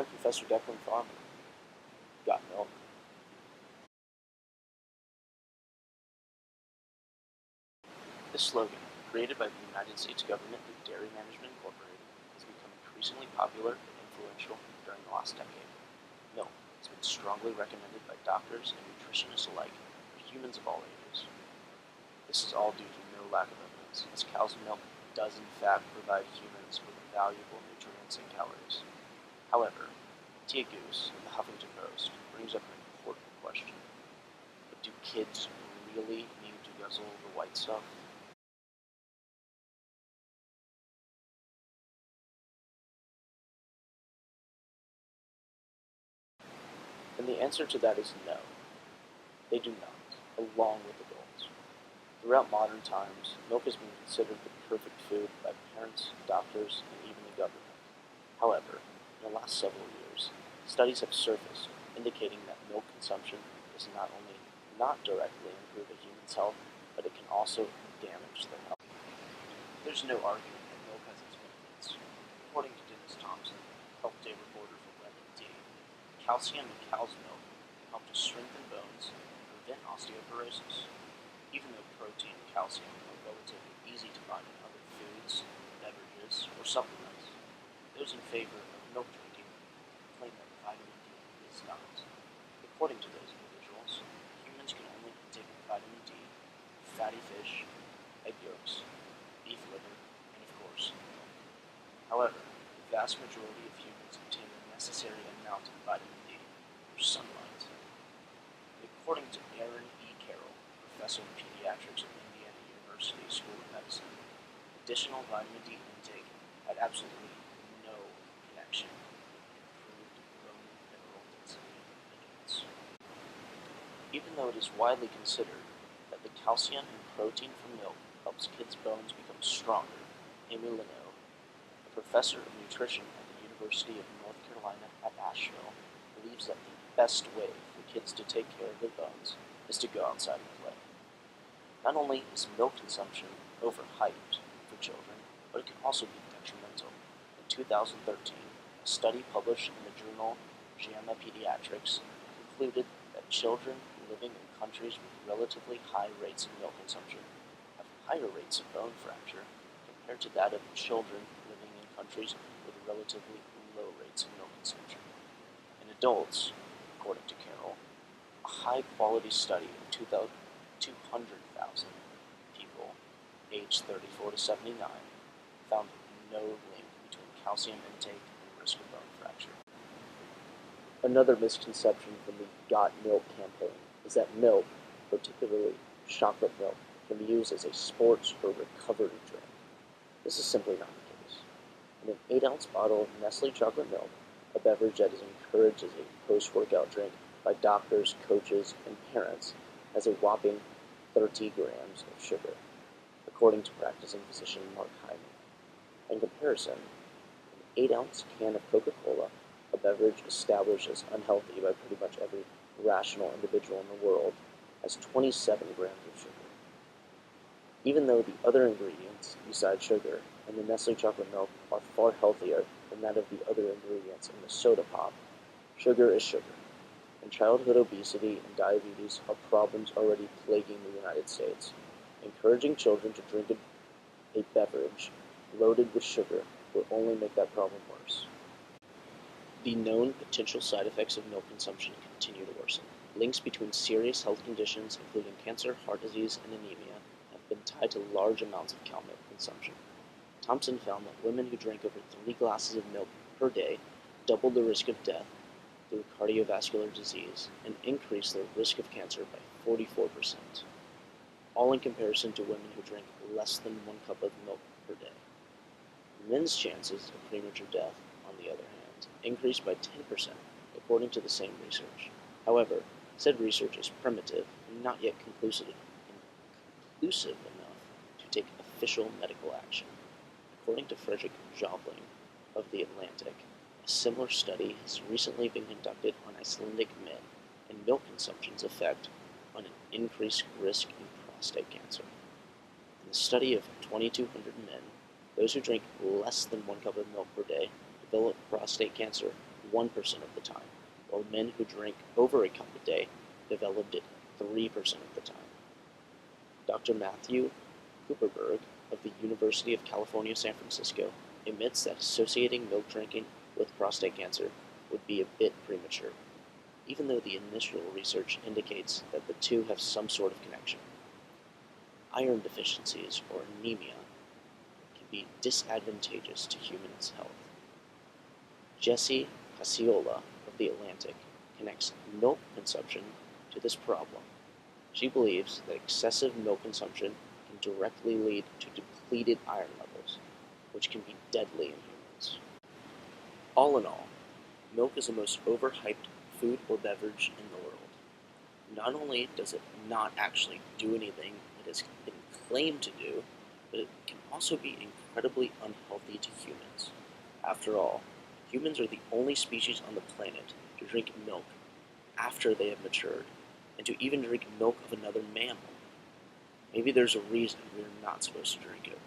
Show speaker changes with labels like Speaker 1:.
Speaker 1: I'm Professor Declan Farmer. Got milk? This slogan, created by the United States government through Dairy Management Incorporated, has become increasingly popular and influential during the last decade. Milk has been strongly recommended by doctors and nutritionists alike for humans of all ages. This is all due to no lack of evidence, as cow's milk does in fact provide humans with valuable nutrients and calories. However, Tia Goose of the Huffington Post brings up an important question. But do kids really need to guzzle the white stuff? And the answer to that is no. They do not, along with adults. Throughout modern times, milk has been considered the perfect food by parents, doctors, and even the government. However, in the last several years, studies have surfaced indicating that milk consumption is not only not directly improve a human's health, but it can also damage their health. There's no argument that milk has its benefits. According to Dennis Thompson, health day reporter for WebMD, calcium in cow's milk can help to strengthen bones and prevent osteoporosis. Even though protein and calcium are relatively easy to find in other foods, beverages, or supplements, those in favor of milk drinking claim that vitamin D is not. According to those individuals, humans can only take vitamin D from fatty fish, egg yolks, beef liver, and of course, milk. However, the vast majority of humans obtain the necessary amount of vitamin D through sunlight. And according to Aaron E. Carroll, professor of pediatrics at Indiana University School of Medicine, additional vitamin D intake had absolutely no connection with improved bone mineral density in individuals. Even though it is widely considered that the calcium and protein from milk helps kids' bones become stronger, Amy Leno, a professor of nutrition at the University of North Carolina at Asheville, believes that the best way for kids to take care of their bones is to go outside and play. Not only is milk consumption overhyped for children, but it can also be detrimental. In 2013, a study published in the journal JAMA Pediatrics concluded that children living in countries with relatively high rates of milk consumption have higher rates of bone fracture compared to that of children living in countries with relatively low rates of milk consumption. In adults, according to Carroll, a high-quality study of 200,000 people aged 34 to 79 found no link between calcium intake and risk of bone fracture. Another misconception from the Got Milk campaign is that milk, particularly chocolate milk, can be used as a sports or recovery drink. This is simply not the case. In an 8-ounce bottle of Nestle chocolate milk, a beverage that is encouraged as a post-workout drink by doctors, coaches, and parents, has a whopping 30 grams of sugar, according to practicing physician Mark Hyman. In comparison, an 8-ounce can of Coca-Cola, a beverage established as unhealthy by pretty much every rational individual in the world, has 27 grams of sugar. Even though the other ingredients besides sugar in the Nestle chocolate milk are far healthier than that of the other ingredients in the soda pop, sugar is sugar, and childhood obesity and diabetes are problems already plaguing the United States. Encouraging children to drink a beverage loaded with sugar will only make that problem worse. The known potential side effects of milk consumption continue to worsen. Links between serious health conditions, including cancer, heart disease, and anemia, have been tied to large amounts of cow milk consumption. Thompson found that women who drank over 3 glasses of milk per day doubled the risk of death through cardiovascular disease and increased their risk of cancer by 44%, all in comparison to women who drank less than 1 cup of milk per day. Men's chances of premature death, on the other hand, increased by 10%, according to the same research. However, said research is primitive and not yet conclusive enough to take official medical action. According to Frederick Jobling of The Atlantic, a similar study has recently been conducted on Icelandic men and milk consumption's effect on an increased risk in prostate cancer. In the study of 2,200 men, those who drank less than 1 cup of milk per day developed prostate cancer 1% of the time, while men who drink over a cup a day developed it 3% of the time. Dr. Matthew Kupperberg of the University of California, San Francisco, admits that associating milk drinking with prostate cancer would be a bit premature, even though the initial research indicates that the two have some sort of connection. Iron deficiencies, or anemia, can be disadvantageous to humans' health. Jessie Cacciola of The Atlantic connects milk consumption to this problem. She believes that excessive milk consumption can directly lead to depleted iron levels, which can be deadly in humans. All in all, milk is the most overhyped food or beverage in the world. Not only does it not actually do anything it has been claimed to do, but it can also be incredibly unhealthy to humans. After all, humans are the only species on the planet to drink milk after they have matured, and to even drink milk of another mammal. Maybe there's a reason we're not supposed to drink it.